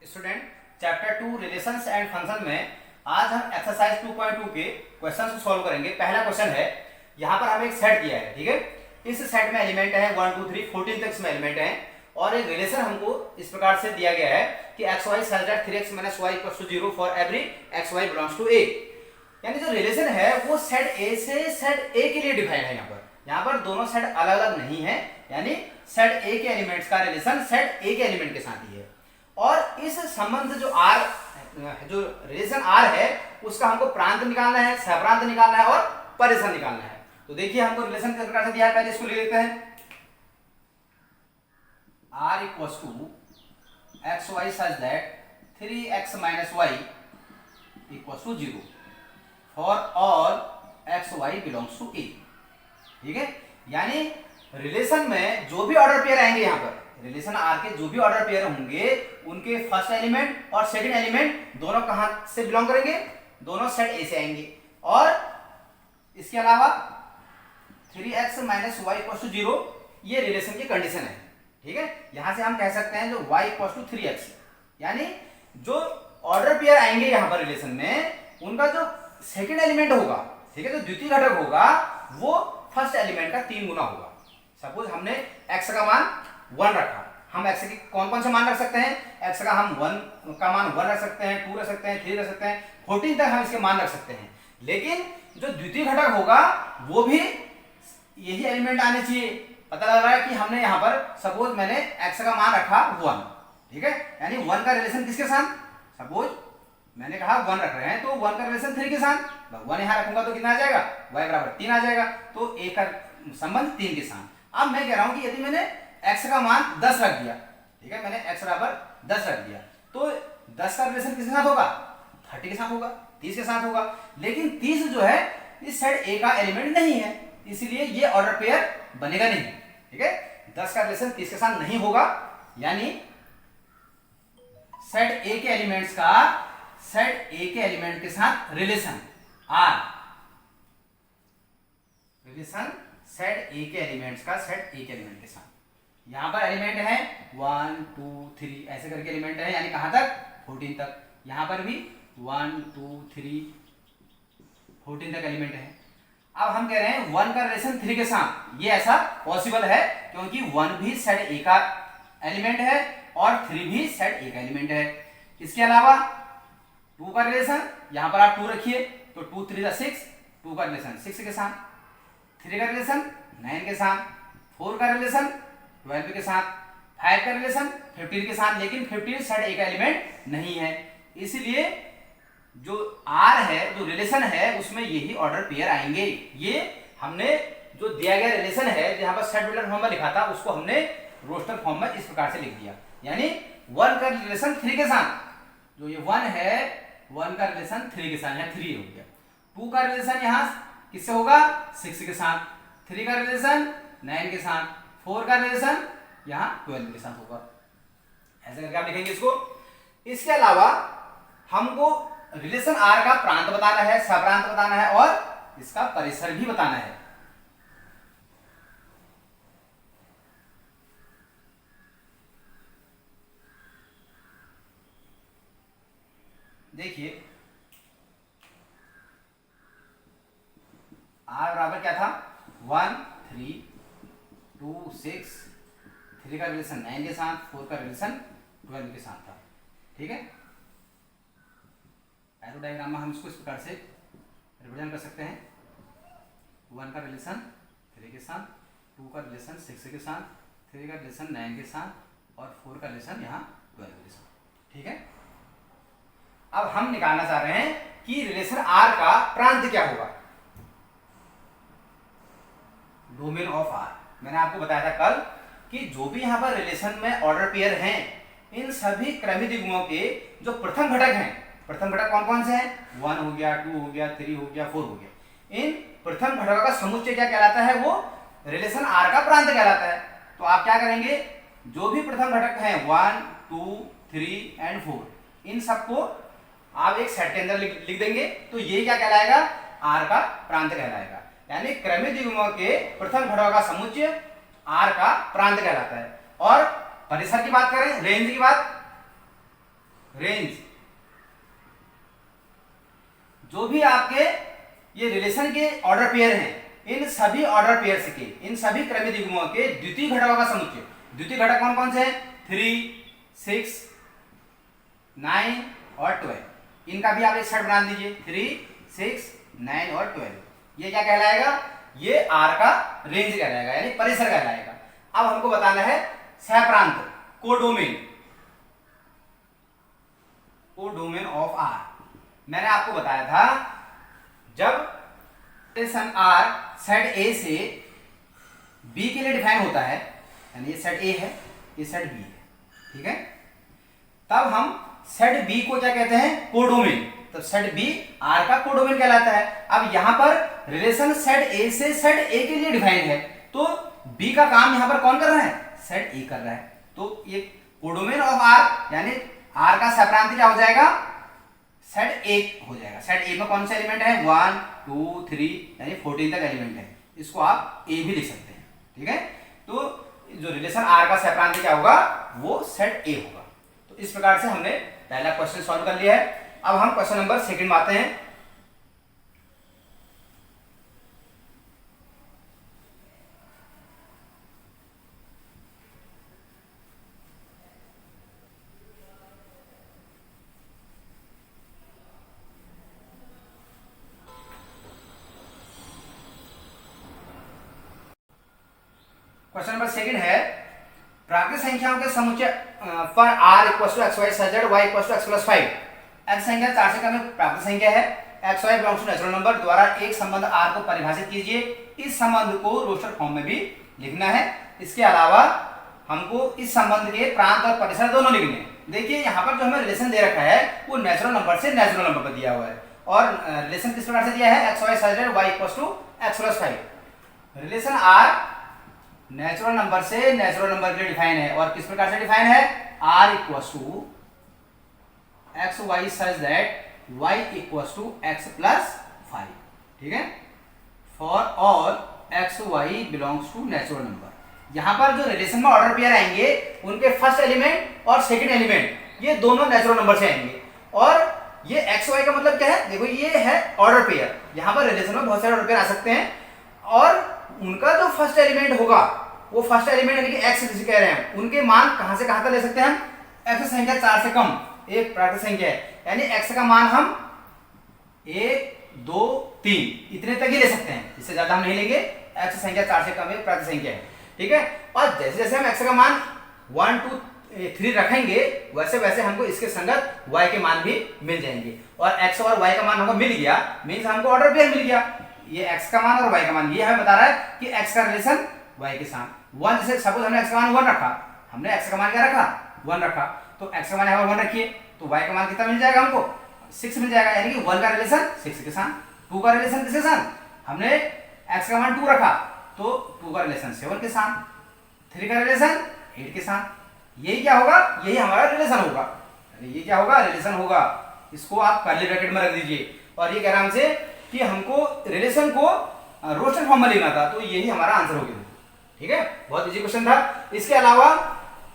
Student chapter 2 relations and function में आज हम एक्सरसाइज 2.2 के क्वेश्चन को सॉल्व करेंगे। पहला क्वेश्चन है, यहाँ पर हमें एक सेट दिया है, ठीक है। इस सेट में एलिमेंट है 1 2 3 14 तक इसमें एलिमेंट है और एक रिलेशन हमको इस प्रकार से दिया गया है कि xy such that 3x - y = 0 for every xy belongs to a। यानी जो रिलेशन है वो सेट ए से सेट ए के लिए डिफाइन है। यहाँ पर दोनों सेट अलग अलग नहीं है, यानी सेट ए के एलिमेंट्स का रिलेशन सेट ए के एलिमेंट के साथ ही है। और इस संबंध जो रिलेशन आर है उसका हमको प्रांत निकालना है, सहप्रांत निकालना है और परिसर निकालना है। तो देखिए हमको रिलेशन किस प्रकार से दिया है, पहले इसको ले लेते हैं। r = xy such that 3x - y = 0 for all xy belongs to a। ठीक है, यानी रिलेशन में जो भी ऑर्डर पेयर आएंगे, यहाँ पर रिलेशन आर के जो भी ऑर्डर पेयर होंगे उनके फर्स्ट एलिमेंट और सेकंड एलिमेंट दोनों कहां से बिलोंग करेंगे, दोनों सेट ए से आएंगे। और इसके अलावा 3x - y = 0 ये रिलेशन की कंडीशन है। ठीक है, यहां से हम कह सकते हैं जो y = 3x, यानी जो ऑर्डर पेयर आएंगे यहाँ पर रिलेशन में उनका जो सेकंड एलिमेंट होगा, ठीक है, जो द्वितीय घटक होगा वो फर्स्ट एलिमेंट का 3 गुना होगा। सपोज हमने x का मान 1 रखा, हम x के कौन कौन से मान रख सकते हैं, x का हम 1 का मान 1 रख सकते हैं, 2 रख सकते हैं, 3 रख सकते हैं, 14 तक हम इसके मान रख सकते हैं। लेकिन जो द्वितीय घटक होगा वो भी यही एलिमेंट आने चाहिए। पता लग रहा है कि हमने यहाँ पर सपोज मैंने x का मान रखा 1, ठीक है, यानी 1 का रिलेशन किसके साथ, सपोज मैंने कहा 1 रख रहे हैं तो 1 का रिलेशन 3 के साथ, 1 यहाँ रखूंगा तो कितना आ जाएगा, y = 3 आ जाएगा, तो a का संबंध 3 के साथ। अब मैं कह रहा हूं कि यदि मैंने x का मान 10 रख दिया, ठीक है, मैंने x = 10 रख दिया तो 10 का रिलेशन किसके साथ होगा, 30 के साथ होगा, 30 के साथ होगा। लेकिन 30 जो है इस सेट ए का एलिमेंट नहीं है, इसलिए ये ऑर्डर पेयर बनेगा नहीं। ठीक है, 10 का रिलेशन 30 के साथ नहीं होगा, यानी सेट ए के एलिमेंट्स का सेट ए के एलिमेंट के साथ relation R, relation set A के एलिमेंट्स का सेट ए के एलिमेंट के साथ। यहां पर एलिमेंट है 1 2 3 ऐसे करके एलिमेंट है, यानी कहां तक, 14 तक। यहां पर भी 1 2 3 14 तक एलिमेंट है। अब हम कह रहे हैं 1 का रिलेशन 3 के साथ, ये ऐसा पॉसिबल है क्योंकि 1 भी सेट ए का एलिमेंट है और 3 भी सेट ए का एलिमेंट है। इसके अलावा 2 का रिलेशन, यहां पर आप 2 रखिए तो 2 3 6, 2 का रिलेशन 6 के साथ, 3 का रिलेशन 9 के साथ, 4 का रिलेशन 12 के साथ, 5 का रिलेशन 15 के साथ। लेकिन 15 सेट ए का एलिमेंट नहीं है, इसलिए जो आर है, जो रिलेशन है उसमें यही ऑर्डर पेयर आएंगे। ये हमने जो दिया गया रिलेशन है जहां पर सेट बिल्डर फॉर्म में लिखा था उसको हमने रोस्टर फॉर्म में इस प्रकार से लिख दिया, यानी 1 का रिलेशन 3 के साथ, जो ये 1 है 1 का रिलेशन 3 के साथ, यहाँ 3 हो गया। 2 का रिलेशन यहाँ किससे होगा, 6 के साथ, 3 का रिलेशन 9 के साथ, 4 का रिलेशन यहाँ 12 के साथ होगा। ऐसे करके आप लिखेंगे इसको। इसके अलावा हमको रिलेशन आर का प्रांत बताना है, सहप्रांत बताना है और इसका परिसर भी बताना है। देखिए आर बराबर क्या था, 1 3 2 6, 3 का रिलेशन 9 के साथ, 4 का रिलेशन 12 के साथ था। ठीक है, एरो डायग्राम में हम इसको इस प्रकार से रिप्रेजेंट कर सकते हैं। 1 का रिलेशन 3 के साथ, 2 का रिलेशन 6 के साथ, 3 का रिलेशन 9 के साथ और 4 का रिलेशन यहाँ 12 के साथ। ठीक है, अब हम निकालना चाह रहे हैं कि रिलेशन आर का प्रांत क्या होगा, डोमेन ऑफ आर। मैंने आपको बताया था कल कि जो भी यहाँ पर रिलेशन में ऑर्डर पेयर हैं इन सभी क्रमिक युग्मों के जो प्रथम घटक हैं, प्रथम घटक कौन कौन से हैं, 1 हो गया, 2 हो गया, 3 हो गया, 4 हो गया, इन प्रथम घटकों का समुच्चय क्या कहलाता है, वो रिलेशन आर का प्रांत कहलाता है। तो आप क्या करेंगे, जो भी प्रथम घटक हैं 1 2 3 और 4, इन सबको आप एक सेट के अंदर लिख देंगे तो ये क्या कहलाएगा, आर का प्रांत कहलाएगा। यानी क्रमिक युग्मों के प्रथम घटकों का समुच्चय आर का प्रांत कहलाता है। और परिसर की बात करें, रेंज की बात, रेंज, जो भी आपके ये रिलेशन के ऑर्डर पेयर हैं, इन सभी ऑर्डर पेयर्स के, इन सभी क्रमिक युग्मों के द्वितीय घटकों का समुच्चय। द्वितीय घटक कौन कौन से हैं? 3, 6, 9 और 12। इनका भी आप एक सेट बना दीजिए, 3, 6, 9 और 12। ये क्या कहलाएगा? ये आर का रेंज कहलाएगा, यानी परिसर कहलाएगा। अब हमको बताना है सहप्रांत, कोडोमेन, कोडोमेन ऑफ आर। मैंने आपको बताया था जब रिलेशन आर सेट ए से बी के लिए डिफाइन होता है, यानी ये सेट ए है, ये सेट बी है, ठीक है, तब हम सेट बी को क्या कहते हैं? कोडोमेन। तो सेट बी आर का कोडोमेन कहलाता है। अब यहां पर रिलेशन सेट ए से सेट ए के लिए डिफाइन है, तो बी का काम यहां पर कौन कर रहा है? सेट ए कर रहा है। तो ये कोडोमेन ऑफ आर, यानी आर का सहप्रांत क्या हो जाएगा? सेट ए हो जाएगा। सेट ए में कौन से एलिमेंट है? 1, 2, 3, यानी 14 तक एलिमेंट है। इसको आप ए भी लिख सकते हैं, ठीक है। तो जो रिलेशन आर का सहप्रांत क्या होगा? वो सेट ए होगा। तो इस प्रकार से हमने पहला क्वेश्चन सॉल्व कर लिया है। अब हम क्वेश्चन नंबर 2 में आते हैं। क्वेश्चन नंबर 2 है, प्राकृतिक संख्याओं के समुच्चय पर r equal to x y z y equal to x plus 5। x संख्या 4 से कम एक प्राकृतिक संख्या है, x y belongs to natural number द्वारा एक संबंध r को परिभाषित कीजिए। इस संबंध को रोस्टर फॉर्म में भी लिखना है। इसके अलावा हमको इस संबंध के प्रांत और परिसर दोनों लिखने हैं। देखिए यहाँ पर जो हमें रिलेशन दे रखा है वो नेचुरल नंबर से नेचुरल नंबर पर दिया हुआ है, और रिलेशन किस प्रकार से दिया है? X y z y equal to x plus 5। Relation r natural number से नेचुरल नंबर के लिए डिफाइन है, और किस प्रकार से डिफाइन है? r equals to x y such that y equals to x plus 5, ठीक है, for all x y belongs to natural number. यहां पर जो रिलेशन में ऑर्डर पेयर आएंगे उनके फर्स्ट एलिमेंट और सेकंड एलिमेंट ये दोनों नेचुरल नंबर से आएंगे। और ये एक्स वाई का मतलब क्या है? देखो ये है ऑर्डर पेयर। यहां पर रिलेशन में बहुत सारे ऑर्डर पेयर आ सकते हैं, और उनका जो फर्स्ट एलिमेंट होगा वो फर्स्ट एलिमेंट यानी कि एक्स जिसे कह रहे हैं, उनके मान कहां से कहां तक ले सकते हैं हम? एक्स संख्या 4 से कम एक प्राकृतिक संख्या है, यानी एक्स का मान हम 1, 2, 3 इतने तक ही ले सकते हैं, इससे ज्यादा हम नहीं लेंगे। एक्स संख्या 4 से कम एक प्राकृतिक संख्या है, ठीक है। और जैसे जैसे हम एक्स का मान 1, 2, 3 रखेंगे वैसे वैसे हमको इसके संगत y के मान भी मिल जाएंगे, और x और y का मान हमको मिल गया, मीन्स हमको ऑर्डर पेयर मिल गया। ये x का मान और y का मान, ये हमें बता रहा है कि x का रिलेशन y के साथ 1, जैसे सपोज हमने x का मान 1 रखा, हमने x का मान क्या रखा? 1 रखा, तो x का मान यहाँ पर 1 रखिए, तो y का मान कितना मिल जाएगा हमको? 6 मिल जाएगा, यानी कि 1 का रिलेशन 6 के साथ, 2 का रिलेशन किसके साथ? हमने x का मान 2 रखा, तो 2 का रिलेशन 7 के साथ, 3 का रिलेशन 8 के साथ। यही क्या होगा? यही हमारा रिलेशन होगा। ये क्या होगा? रिलेशन होगा। इसको आप कर्ली ब्रैकेट में रख दीजिए, और ये कह रहा है हमसे कि हमको रिलेशन को रोस्टर फॉर्म में लिखना था, तो यही हमारा आंसर हो गया, ठीक है। बहुत इजी क्वेश्चन था। इसके अलावा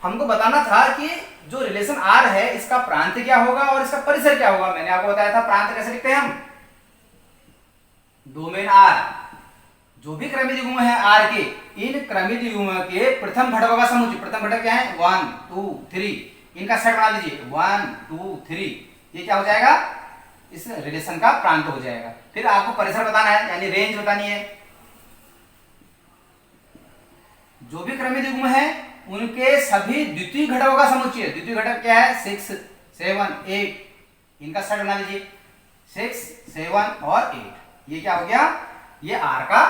हमको बताना था कि जो रिलेशन आर है इसका प्रांत क्या होगा और इसका परिसर क्या होगा। मैंने आपको बताया था प्रांत कैसे लिखते हैं हम? डोमेन आर, जो भी क्रमिक युग्म है आर के, इन क्रमिक युग्म के प्रथम घटकों का समुच्चय, प्रथम घटक क्या है? 1, 2, 3, इनका सेट बना लीजिए, 1, 2, 3, ये क्या हो जाएगा? इस रिलेशन का प्रांत हो जाएगा। फिर आपको परिसर बताना है, यानी रेंज बतानी है। जो भी क्रमिक युग्म है उनके सभी द्वितीय घटकों का समुच्चय, द्वितीय घटक क्या है? 6, 7, 8, इनका सेट बना लीजिए, 6, 7 और 8, ये क्या हो गया? ये आर का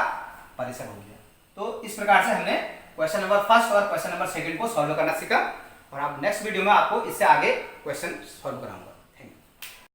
परिसर हो गया। तो इस प्रकार से हमने क्वेश्चन नंबर 1 और क्वेश्चन नंबर 2 को सॉल्व करना सीखा, और आप नेक्स्ट वीडियो में आपको इससे आगे क्वेश्चन सॉल्व कराऊंगा।